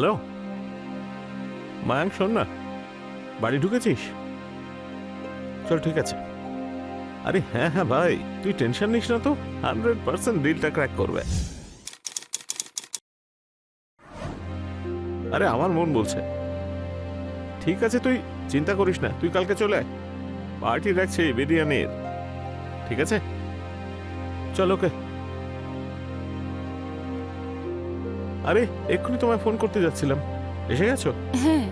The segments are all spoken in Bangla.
হ্যালো মায়াঙ্ক, শোন না, বাড়ি ঢুকেছিস? চল ঠিক আছে। আরে হ্যাঁ হ্যাঁ ভাই, তুই টেনশন নিস না তো, 100% ডিলটা ক্র্যাক করবে। আরে আমার মন বলছে। ঠিক আছে, তুই চিন্তা করিস না, তুই কালকে চলে আয়, পার্টি রাখছে বিরিয়ানির। ঠিক আছে, চল। ওকে। আরে এক্ষুনি তোমায় ফোন করতে যাচ্ছিলাম, এসে গেছো? হ্যাঁ।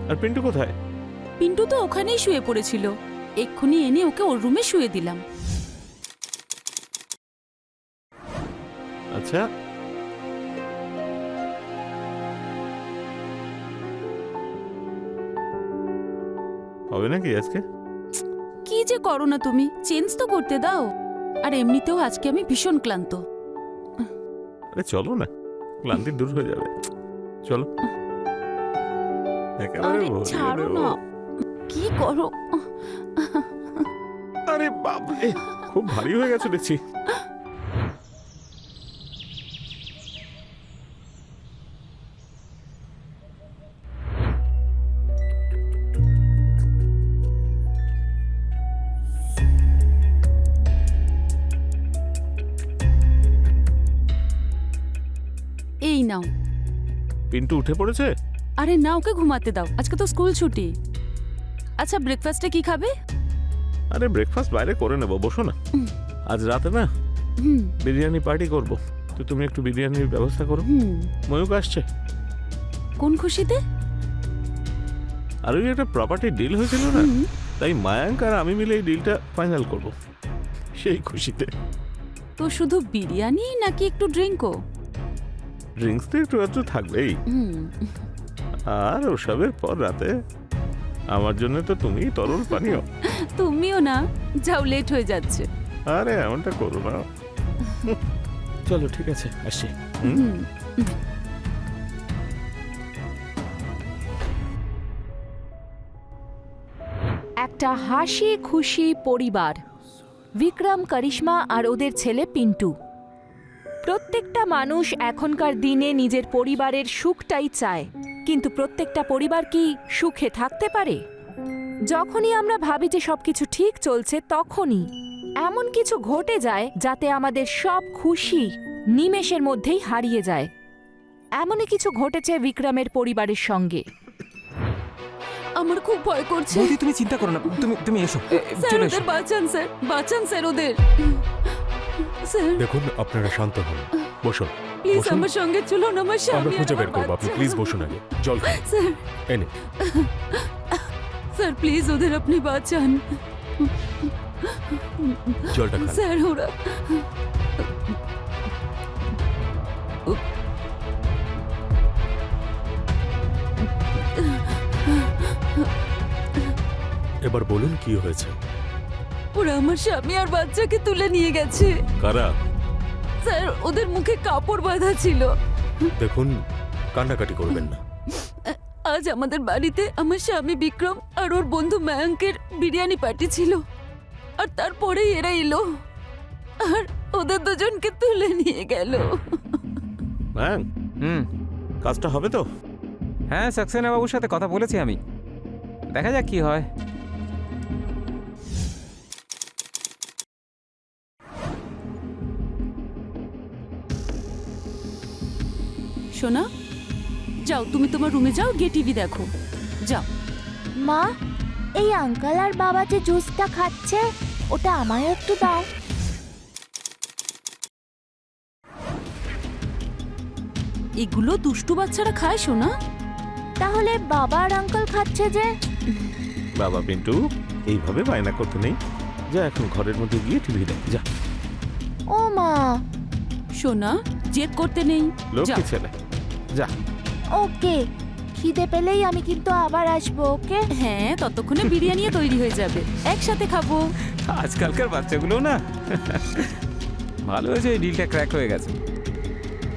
আর পিন্টু কোথায়? পিন্টু তো ওখানেই শুয়ে পড়েছিল, এক্ষুনি এনে ওকে ওর রুমে শুয়ে দিলাম। আচ্ছা, হবে নাকি আজকে? কি যে করো না তুমি, চেঞ্জ তো করতে দাও। আর এমনিতেও আজকে আমি ভীষণ ক্লান্ত। আরে চলো না, ক্লান্তি দূর হয়ে যাবে, চলো। একেবারে আরে ভরিয়ে ছাড়ো দেবো। না, কি করো? আরে বাপরে, খুব ভারী হয়ে গেছে দেখছি। এই নাও। পিন্টু উঠে পড়েছে? আরে না, ওকে ঘুমাতে দাও, আজকে তো স্কুল ছুটি। আচ্ছা, ব্রেকফাস্টে কি খাবে? আরে ব্রেকফাস্ট বাইরে করে নেবো, বসো না। আজ রাতে না হুম বিরিয়ানি পার্টি করব, তো তুমি একটু বিরিয়ানির ব্যবস্থা করো। হুম। ময়ূক আসছে। কোন খুশিতে? আর ওই একটা প্রপার্টি ডিল হয়েছিল না, তাই মায়াঙ্ক আর আমি মিলে এই ডিলটা ফাইনাল করব, সেই খুশিতে। তো শুধু বিরিয়ানি নাকি একটু ড্রিঙ্কও? ড্রিঙ্কস তো একটু একটু থাকবেই, হুম। আর ওসবের পর রাতে আমার জন্য তো তুমি তরল পানীয়। তুমিও না, যাও, লেট হয়ে যাচ্ছে। আরে এমনটা করো না। চলো ঠিক আছে, আসছি। হুম। একটা হাসি খুশি পরিবার, বিক্রম, করিশ্মা আর ওদের ছেলে পিন্টু। প্রত্যেকটা মানুষ এখনকার দিনে নিজের পরিবারের সুখটাই চায়, কিন্তু প্রত্যেকটা পরিবার কি সুখে থাকতে পারে? যখনই আমরা ভাবি যে সবকিছু ঠিক চলছে, তখনই এমন কিছু ঘটে যায় যাতে আমাদের সব খুশি নিমেষের মধ্যেই হারিয়ে যায়। এমনই কিছু ঘটেছে বিক্রমের পরিবারের সঙ্গে। আমার খুব ভয় করছে। বৌদি তুমি চিন্তা করো না, তুমি এসো, স্যার, চলে ওদের এসো। বাঁচান স্যার, বাঁচান স্যার ওদের। স্যার দেখুন, আপনারা শান্ত হন, বসুন। প্লিজ বসুন। আমার সঙ্গে চলুন, আমার আমরা স্বামী আর খুঁজে বের আমার করবো, আপনি বাচ্চা। প্লিজ বসুন আগে, জল খান। স্যার, এনে স্যার প্লিজ ওদের আপনি বাঁচান। জলটা খান। স্যার ওরা এবার বলুন কি হয়েছে। ওরা আমার স্বামী আর বাচ্চাকে তুলে নিয়ে গেছে। কারা? স্যার ওদের মুখে কাপড় বাঁধা ছিল। দেখুন, কান্নাকাটি করবেন না। আজ আমাদের বাড়িতে আমার স্বামী বিক্রম আর ওর বন্ধু মায়াঙ্কের বিরিয়ানি পার্টি ছিল, আর তারপরেই এরা এলো আর ওদের দুজনকে তুলে নিয়ে গেল। মায়াঙ্ক, হুম। কাজটা হবে তো? হ্যাঁ, সাক্সেনা বাবুর সাথে কথা বলেছি আমি, দেখা যাক কি হয়। সোনা, যাও তুমি তোমার রুমে যাও, গিয়ে টিভি দেখো, যাও। মা, এই আঙ্কেল আর বাবা যে জুসটা খাচ্ছে, ওটা আমায় একটু দাও। এগুলো দুষ্টু বাচ্চারা খায় সোনা। তাহলে বাবা আর আঙ্কেল খাচ্ছে যে? বাবা পিন্টু, এইভাবে বায়না করতে নেই, যা এখন ঘরের মধ্যে গিয়ে টিভি দেখ, যা। ও মা। সোনা, জেদ করতে নেই, যাও। লক্ষ্মী ছেলে, যা। ওকে, খিদে পেলেই আমি কিন্তু আবার আসবো। ওকে। হ্যাঁ, ততক্ষণে বিরিয়ানিও তৈরি হয়ে যাবে, একসাথে খাবো। আজকালকার বাচ্চাগুলো না, ভালো হয়েছে এই ডিলটা ক্র্যাক হয়ে গেছে।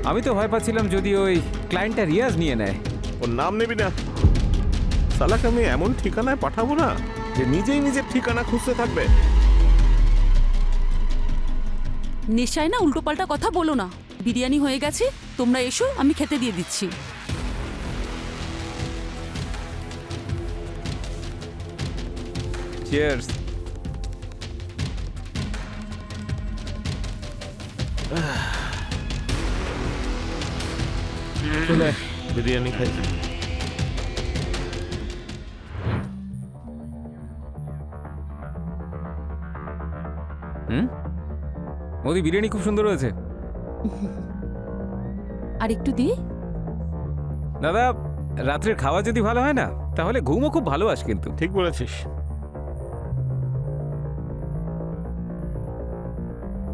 আমি তো ভয় পাচ্ছিলাম যদি ওই ক্লায়েন্টটা রিয়াজ নিয়ে নেয়। ওর নাম নিবি না, সালাকে আমি এমন ঠিকানায় পাঠাবো না যে নিজেই নিজের ঠিকানা খুঁজতে থাকবে। নেশায় না উল্টোপাল্টা কথা বলো না। বিরিয়ানি হয়ে গেছে, তোমরা এসো, আমি খেতে দিয়ে দিচ্ছি। চিয়ার্স। চলে বিরিয়ানি খাই। মোদি বিরিয়ানি খুব সুন্দর হয়েছে। আর একটু দি। দাদা, রাত্রের খাওয়া যদি ভালো হয় না তাহলে ঘুমও খুব ভালো আসে কিন্তু। ঠিক বলেছিস।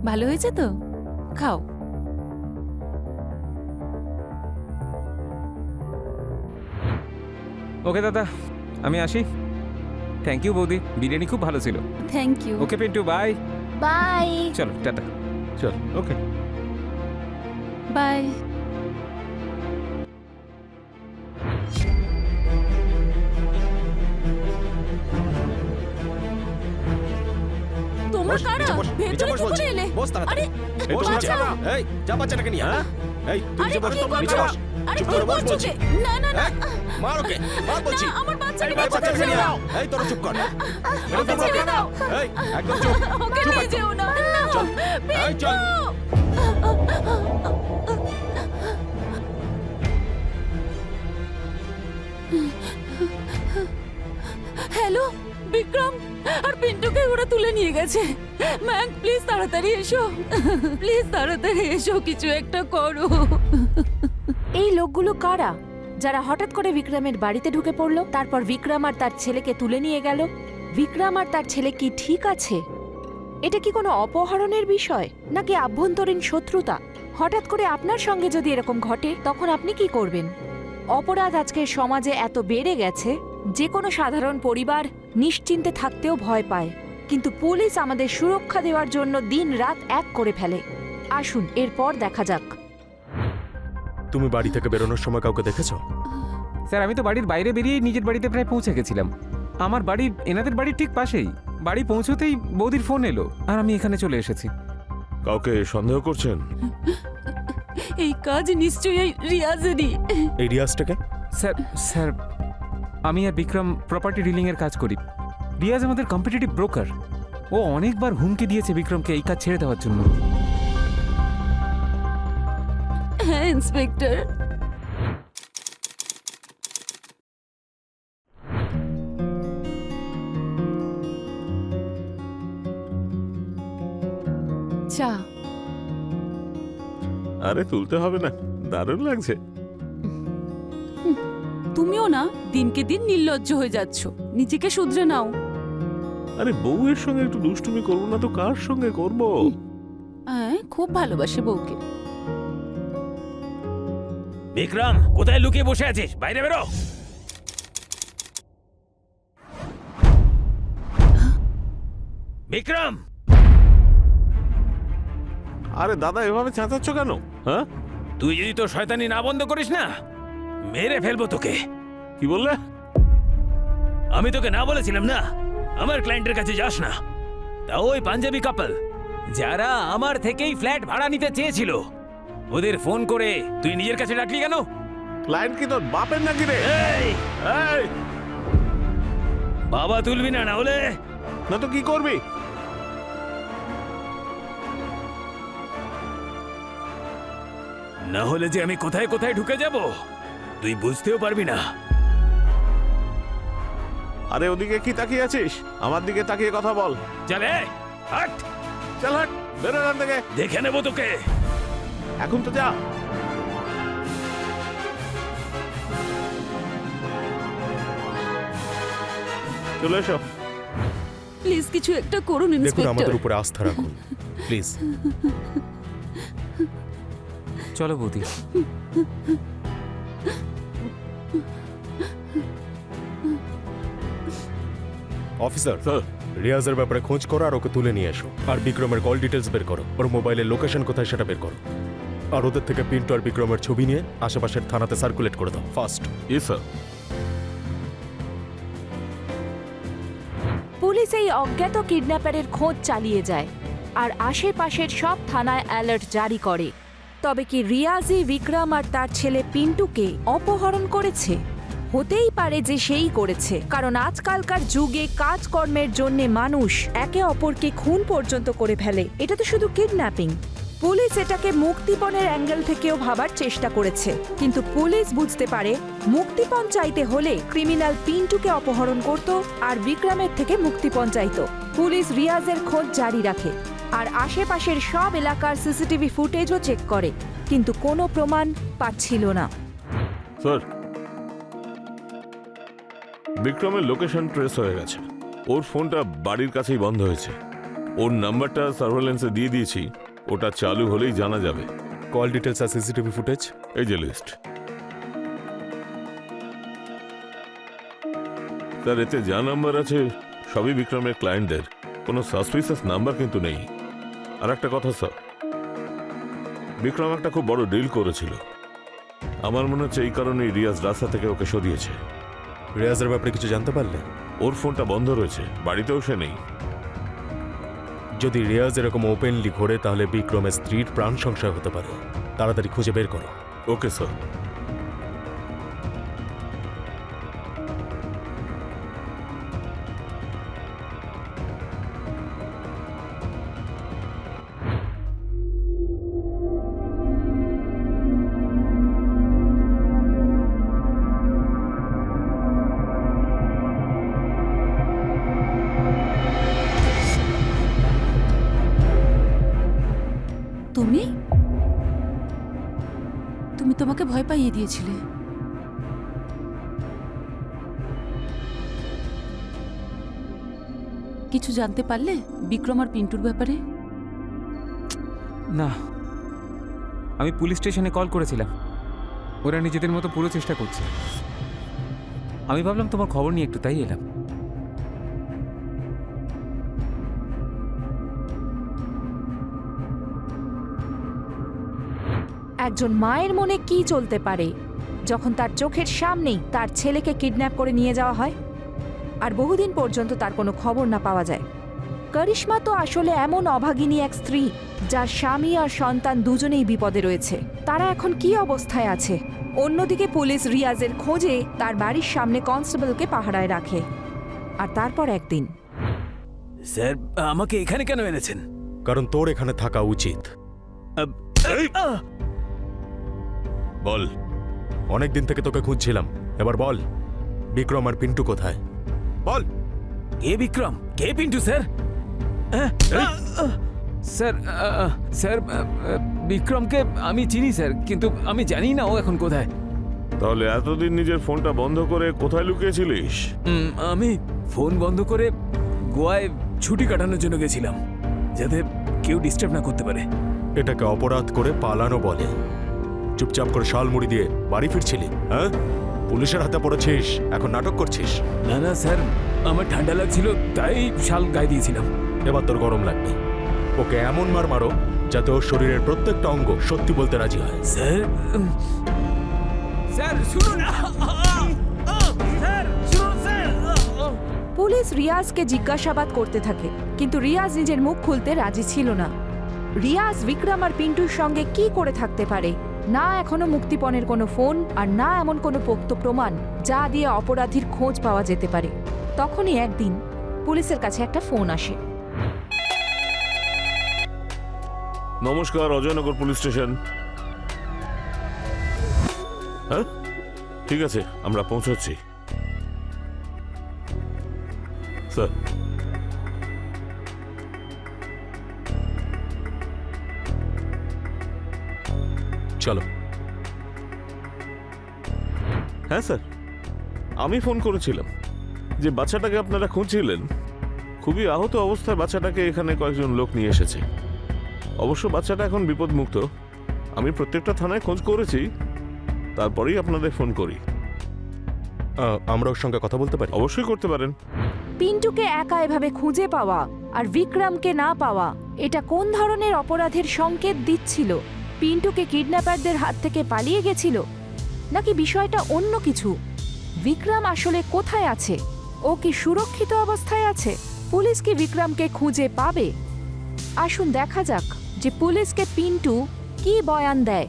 ভালো হয়েছে তো, খাও। ওকে দাদা, আমি আসি। থ্যাংক ইউ বৌদি, বিরিয়ানি খুব ভালো ছিল। Thank you. Okay Pintu, bye. Bye. চলো টাটা। চল, ওকে। বাই। তোমরা কারা? ভেতরে কি করে এলে? আরে বাঁচাও। এই যা বাচ্চাটাকে নিয়ে হ্যাঁ এই তুই আরে নিচে বস, কি নিচে করছো? বস। আরে চুপ কি করে বস করছো বলছি। কে? না না না। মার ওকে, মার বলছি। না, আমার বাচ্চাকে এই বাঁচাতে বাচ্চাটাকে নিয়ে চাও। নাও। এই তোরা চুপ কর। ওকে ছেড়ে দাও। এই একদম চুপ। ওকে চুপ নিয়ে একদম। যেও না। চল। এই চল। হ্যালো বিক্রম, আর পিন্টুকে ওরা তুলে নিয়ে গেছে। ম্যাম প্লিজ তাড়াতাড়ি এসো, প্লিজ তাড়াতাড়ি এসো, কিছু একটা করো। এই লোকগুলো কারা, যারা হঠাৎ করে বিক্রমের বাড়িতে ঢুকে পড়ল, তারপর বিক্রম আর তার ছেলেকে তুলে নিয়ে গেল? বিক্রম আর তার ছেলে কি ঠিক আছে? এটা কি কোনো অপহরণের বিষয় নাকি আভ্যন্তরীণ শত্রুতা? হঠাৎ করে আপনার সঙ্গে যদি এরকম ঘটে তখন আপনি কি করবেন? অপরাধ আজকের সমাজে এত বেড়ে গেছে, যে কোনো সাধারণ পরিবার নিশ্চিন্তে থাকতেও ভয় পায়, কিন্তু পুলিশ আমাদের সুরক্ষা দেওয়ার জন্য দিন রাত এক করে ফেলে। আসুন এরপর দেখা যাক। তুমি বাড়ি থেকে বেরোনোর সময় কাউকে দেখেছো? স্যার, আমি তো বাড়ির বাইরে বেরিয়েই নিজের বাড়িতে প্রায় পৌঁছে গেছিলাম। আমার বাড়ি এনাদের বাড়ির ঠিক পাশেই। বাড়ি পৌঁছতেই বৌদির ফোন এলো আর আমি এখানে চলে এসেছি। কাউকে সন্দেহ করছেন? এই কাজ নিশ্চয়ই রিয়াজেরই। এই রিয়াজটাকে? স্যার, আমি আর বিক্রম প্রপার্টি ডিলিং এর কাজ করি। রিয়াজ আমাদের কম্পিটিটিভ ব্রোকার। ও অনেকবার হুমকি দিয়েছে বিক্রমকে এই কাজ ছেড়ে দেওয়ার জন্য। হ্যাঁ ইন্সপেক্টর। চা। আরে তুলতে হবে না, দারুণ লাগছে। তুমিও না দিনকে দিন নির্লজ্জ হয়ে যাচ্ছ, নিজেকে শুধরে নাও। আরে বউয়ের সঙ্গে একটু দুষ্টুমি করবো না তো কার সঙ্গে করবো? হ্যাঁ, খুব ভালোবাসে বউকে। বিক্রম, কোথায় লুকিয়ে বসে আছিস? বাইরে বেরো। বিক্রম, আরে দাদা এভাবে চেঁচাচ্ছ কেন? হ্যাঁ, তুই যদি তোর শয়তানি না বন্ধ করিস না, মেরে ফেলবো তোকে। কি বললে? আমি তোকে না বলেছিলাম না আমার ক্লায়েন্টের কাছে যাস না? তা ওই পাঞ্জাবি কাপল যারা আমার থেকেই ফ্ল্যাট ভাড়া নিতে চেয়েছিল, ওদের ফোন করে তুই নিজের কাছে ডাকলি কেন? ক্লায়েন্ট কি তোর বাপের নাকি রে? এই, এই, বাবা তুলবি না, না হলে না তো কি করবি? না হলে যে আমি কোথায় কোথায় ঢুকে যাব তুই বুঝতেও পারবি না। আরে ওদিকে কি তাকিয়ে আছিস? আমার দিকে তাকিয়ে কথা বল। চলে হাট, চল হাট, বেরো এখান থেকে। দেখে নেবো তোকে। এখন তো যা। চলে এসো। প্লিজ কিছু একটা করুন দেখুন ইন্সপেক্টর। আমাদের উপরে আস্থা রাখুন প্লিজ। চলো বৌদি। অফিসার, স্যার, রিয়াজের ব্যাপারে খোঁজ করো আর ওকে তুলে নিয়ে এসো। আর বিক্রমের কল ডিটেলস বের করো, ওর মোবাইলের লোকেশন কোথায় সেটা বের করো। আর ওদের থেকে পিন্টু আর বিক্রমের ছবি নিয়ে আশেপাশের থানাতে সার্কুলেট করে দাও ফাস্ট। Yes sir. পুলিশ এই অজ্ঞাত কিডন্যাপারের খোঁজ চালিয়ে যায় আর আশেপাশের সব থানায় অ্যালার্ট জারি করে। তবে কি রিয়াজই বিক্রম আর তার ছেলে পিন্টুকে অপহরণ করেছে? হতেই পারে যে সেই করেছে, কারণ আজকালকার যুগে কাজকর্মের জন্য মানুষ একে অপরকে খুন পর্যন্ত করে ফেলে। এটা তো শুধু কিডন্যাপিং। পুলিশ এটাকে মুক্তিপণের অ্যাঙ্গেল থেকেও ভাবার চেষ্টা করেছে, কিন্তু পুলিশ বুঝতে পারে মুক্তিপণ চাইতে হলে ক্রিমিনাল পিন্টুকে অপহরণ করত আর বিক্রমের থেকে মুক্তিপণ চাইত। পুলিশ রিয়াজের খোঁজ জারি রাখে আর আশেপাশের সব এলাকার সিসিটিভি ফুটেজও চেক করে, কিন্তু কোনো প্রমাণ পাচ্ছিল না। স্যার, বিক্রমের লোকেশন ট্রেস হয়ে গেছে। ওর ফোনটা বাড়ির কাছেই বন্ধ হয়েছে। ওর নাম্বারটা সার্ভেলেন্সে দিয়ে দিয়েছি, ওটা চালু হলেই জানা যাবে। কল ডিটেলস আর সিসিটিভি ফুটেজ। এই যে লিস্ট। স্যার, এতে যা নাম্বার আছে সবই বিক্রমের ক্লায়েন্টদের, কোনো সাসপিসিয়াস নাম্বার কিন্তু নেই। আর একটা কথা স্যার, বিক্রম একটা খুব বড় ডিল করেছিল। আমার মনে হচ্ছে এই কারণেই রিয়াজ রাস্তা থেকে ওকে সরিয়েছে। রিয়াজের ব্যাপারে কিছু জানতে পারলে? ওর ফোনটা বন্ধ রয়েছে, বাড়িতেও সে নেই। যদি রিয়াজ এরকম ওপেনলি ঘোরে তাহলে বিক্রমের স্ত্রীর প্রাণ সংশয় হতে পারে। তাড়াতাড়ি খুঁজে বের করো। Okay sir. তুমি তুমি তোমাকে ভয় পাইয়ে দিয়েছিলে। কিছু জানতে পারলে বিক্রম আর পিন্টুর ব্যাপারে? না, আমি পুলিশ স্টেশনে কল করেছিলাম, ওরা নিজেদের মতো পুরো চেষ্টা করছে। আমি ভাবলাম তোমার খবর নিয়ে একটু, তাই এলাম। একজন মায়ের মনে কি চলতে পারে যখন তার চোখের সামনেই তার ছেলেকে কিডন্যাপ করে নিয়ে যাওয়া হয় আর বহুদিন পর্যন্ত তার কোনো খবর না পাওয়া যায়। করিশ্মা তো আসলে এমন অভাগিনী এক স্ত্রী যার স্বামী আর সন্তান দুজনেই বিপদে রয়েছে। তারা এখন কি অবস্থায় আছে? অন্যদিকে পুলিশ রিয়াজের খোঁজে তার বাড়ির সামনে কনস্টেবলকে পাহারায় রাখে। আর তারপর একদিন, স্যার, আমাকে এখানে কেন এনেছেন? কারণ তোর এখানে থাকা উচিত। বল। অনেকদিন থেকে তোকে খুঁজছিলাম, এবার বল বিক্রম আর পিন্টু কোথায়? বল। কে বিক্রম, কে পিন্টু স্যার? স্যার, স্যার, বিক্রমকে আমি চিনি স্যার, কিন্তু আমি জানি না ও এখন কোথায়। তাহলে এতদিন নিজের ফোনটা বন্ধ করে কোথায় লুকিয়েছিলিস? আমি ফোন বন্ধ করে গোয়ায় ছুটি কাটানোর জন্য গেছিলাম, যাতে কেউ ডিস্টার্ব না করতে পারে। এটাকে অপরাধ করে পালানো বলে। চুপচাপ করে শাল মুড়ি দিয়ে বাড়ি ফিরছিলি, হ্যাঁ? পুলিশের হাতে পড়েছিস, এখন নাটক করছিস। না না স্যার, আমার ঠান্ডা লাগছিল তাই শাল গায়ে দিয়েছিলাম। এবার তোর গরম লাগবে। ওকে এমন মার মারো যাতে ওর শরীরের প্রত্যেকটা অঙ্গ সত্যি বলতে রাজি হয়। স্যার, স্যার শুনুন, স্যার শুনুন স্যার। পুলিশ রিয়াজকে জিজ্ঞাসাবাদ করতে থাকে, কিন্তু রিয়াজ নিজের মুখ খুলতে রাজি ছিল না। রিয়াজ বিক্রম আর পিন্টুর সঙ্গে কি করে থাকতে পারে? না এখনো মুক্তিপণের কোনো ফোন, আর না এমন কোনো পোক্ত প্রমাণ যা দিয়ে অপরাধীর খোঁজ পাওয়া যেতে পারে। তখনই একদিন পুলিশের কাছে একটা ফোন আসে। নমস্কার, অজয়নগর পুলিশ স্টেশন। হ্যাঁ, ঠিক আছে, আমরা পৌঁছচ্ছি। স্যার, চলো। হ্যাঁ স্যার, আমি ফোন করেছিলাম যে বাচ্চাটাকে আপনারা খুঁজছিলেন। খুবই আহত অবস্থায় বাচ্চাটাকে এখানে কয়েকজন লোক নিয়ে এসেছে। অবশ্য বাচ্চাটা এখন বিপদমুক্ত। আমি প্রত্যেকটা থানায় খোঁজ করেছি, তারপরেই আপনাদের ফোন করি। আমরা ওর সঙ্গে কথা বলতে পারি? অবশ্যই করতে পারেন। পিন্টুকে একা এভাবে খুঁজে পাওয়া আর বিক্রমকে না পাওয়া, এটা কোন ধরনের অপরাধের সংকেত দিচ্ছিল? পিন্টুকে কিডন্যাপারদের হাত থেকে পালিয়ে গেছিল, নাকি বিষয়টা অন্য কিছু? বিক্রম আসলে কোথায় আছে? ও কি সুরক্ষিত অবস্থায় আছে? পুলিশ কি বিক্রমকে খুঁজে পাবে? আসুন দেখা যাক যে পুলিশকে পিন্টু কি বয়ান দেয়।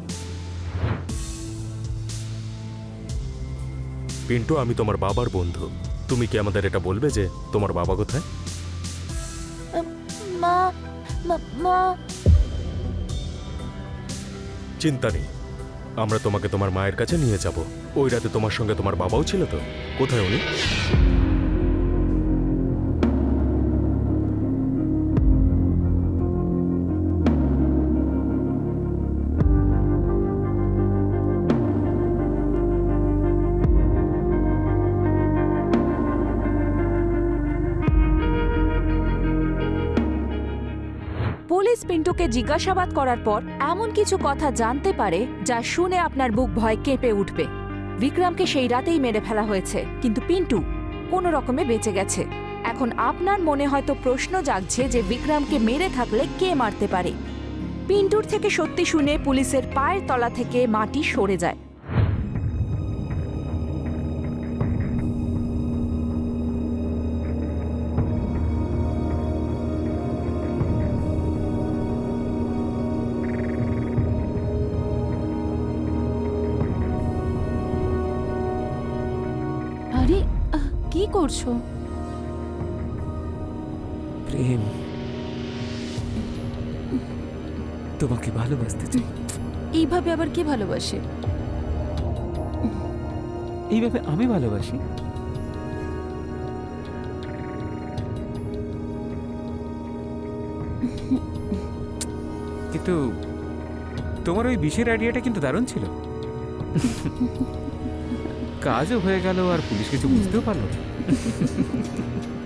পিন্টু, আমি তোমার বাবার বন্ধু। তুমি কি আমাদের এটা বলবে যে তোমার বাবা কোথায়? মা মা চিন্তা নেই, আমরা তোমাকে তোমার মায়ের কাছে নিয়ে যাব। ওই রাতে তোমার সঙ্গে তোমার বাবাও ছিল তো? কোথায় উনি? পুলিশ পিন্টুকে জিজ্ঞাসাবাদ করার পর এমন কিছু কথা জানতে পারে যা শুনে আপনার বুক ভয় কেঁপে উঠবে। বিক্রমকে সেই রাতেই মেরে ফেলা হয়েছে, কিন্তু পিন্টু কোনো রকমে বেঁচে গেছে। এখন আপনার মনে হয়তো প্রশ্ন জাগছে যে বিক্রমকে মেরে থাকলে কে মারতে পারে। পিন্টুর থেকে সত্যি শুনে পুলিশের পায়ের তলা থেকে মাটি সরে যায়। আরে কি করছো? প্রেম, তোমাকে ভালোবাসতে চাই। এইভাবে আবার কে ভালোবাসে? এইভাবে আমি ভালোবাসি। কিন্তু তোমার ওই বিষের আইডিয়াটা কিন্তু দারুণ ছিল। কাজও হয়ে গেল আর পুলিশ কিছু বুঝতেও পারলো না।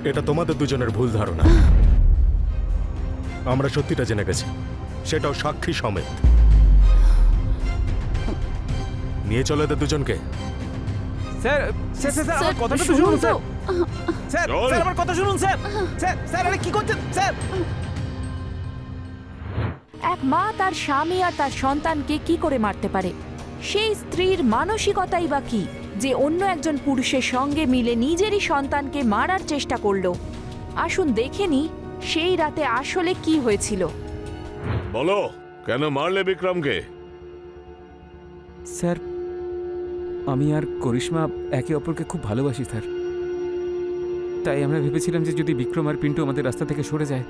এটা তোমাদের দুজনের ভুল ধারণা। আমরা সত্যিটা জেনে গেছি, সেটাও সাক্ষী সমেত। নিয়ে চলো এদের দুজনকে। স্যার স্যার স্যার স্যার, আমার কথাটা তো শুনুন শুনুন তো। স্যার। স্যার স্যার আমার কথা শুনুন স্যার। স্যার স্যার আরে কি করছেন স্যার? এক মা তার স্বামী আর তার সন্তানকে কি করে মারতে পারে? সেই স্ত্রীর মানসিকতাই বা কি যে অন্য একজন পুরুষের সঙ্গে মিলে নিজেরই সন্তানকে মারার চেষ্টা করলো? আসুন দেখে নি সেই রাতে আসলে কি হয়েছিল। বলো, কেন মারলে বিক্রমকে? স্যার, আমি আর করিশ্মা একে অপরকে খুব ভালোবাসি স্যার। তাই আমরা ভেবেছিলাম যে যদি বিক্রম আর পিন্টু আমাদের রাস্তা থেকে সরে যায়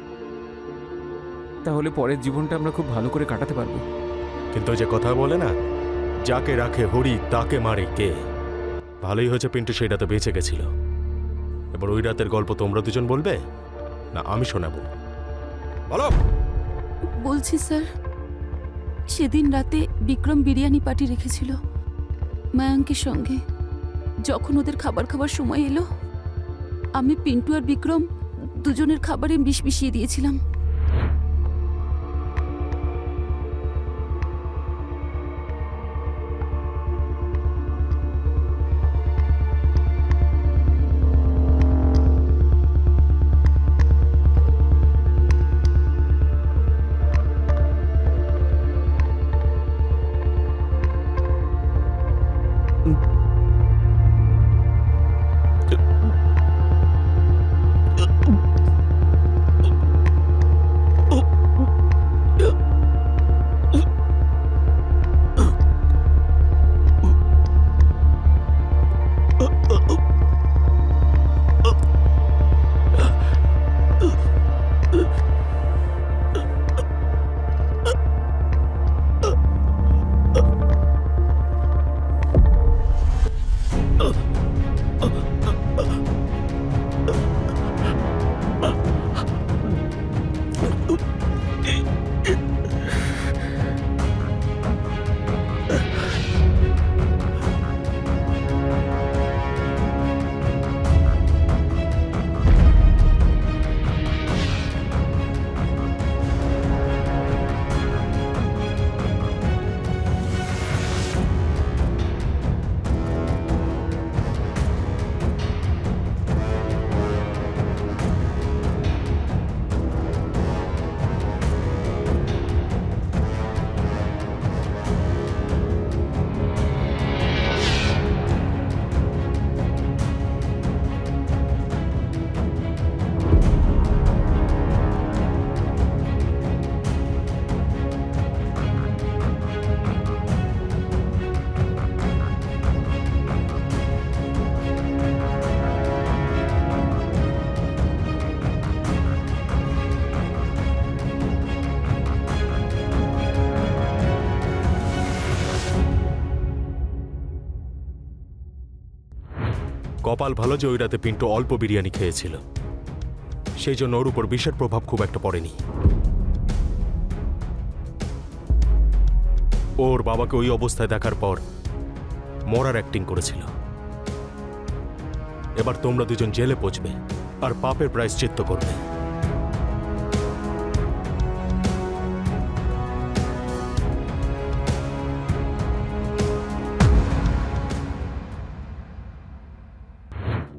তাহলে পরের জীবনটা আমরা খুব ভালো করে কাটাতে পারবো। কিন্তু ওই যে কথা বলে না, যাকে রাখে হরি তাকে মারে কে। ভালোই হয়েছে পিন্টু সেই রাতে বেঁচে গেছিল। এবার ওই রাতের গল্প তোমরা দুজন বলবে না আমি শোনাবো? বলো। বলছি স্যার, সেদিন রাতে বিক্রম বিরিয়ানি পার্টি রেখেছিল মায়াঙ্কের সঙ্গে। যখন ওদের খাবার খাবার সময় এলো, আমি পিন্টু আর বিক্রম দুজনের খাবারে বিষ মিশিয়ে দিয়েছিলাম। কপাল ভালো যে ওই রাতে পিন্টু অল্প বিরিয়ানি খেয়েছিল, সেই জন্য ওর উপর বিষের প্রভাব খুব একটা পড়েনি। ওর বাবাকে ওই অবস্থায় দেখার পর মরার অ্যাক্টিং করেছিল। এবার তোমরা দুজন জেলে পৌঁছবে আর পাপের প্রায়শ্চিত্ত করবে।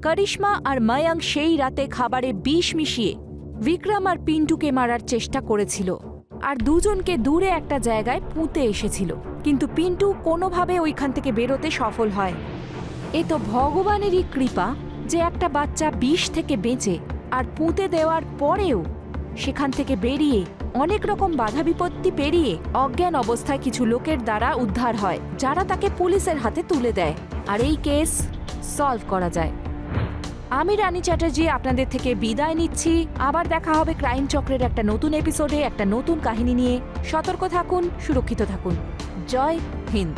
করিশ্মা আর ময়ঙ্ক সেই রাতে খাবারে বিষ মিশিয়ে বিক্রম আর পিন্টুকে মারার চেষ্টা করেছিল আর দুজনকে দূরে একটা জায়গায় পুঁতে এসেছিল, কিন্তু পিন্টু কোনোভাবে ওইখান থেকে বেরোতে সফল হয়। এ তো ভগবানেরই কৃপা যে একটা বাচ্চা বিষ থেকে বেঁচে আর পুঁতে দেওয়ার পরেও সেখান থেকে বেরিয়ে অনেক রকম বাধা বিপত্তি পেরিয়ে অজ্ঞান অবস্থায় কিছু লোকের দ্বারা উদ্ধার হয়, যারা তাকে পুলিশের হাতে তুলে দেয় আর এই কেস সলভ করা যায়। আমি রানী চ্যাটার্জি আপনাদের থেকে বিদায় নিচ্ছি। আবার দেখা হবে ক্রাইম চক্রের একটা নতুন এপিসোডে একটা নতুন কাহিনী নিয়ে। সতর্ক থাকুন, সুরক্ষিত থাকুন। জয় হিন্দ।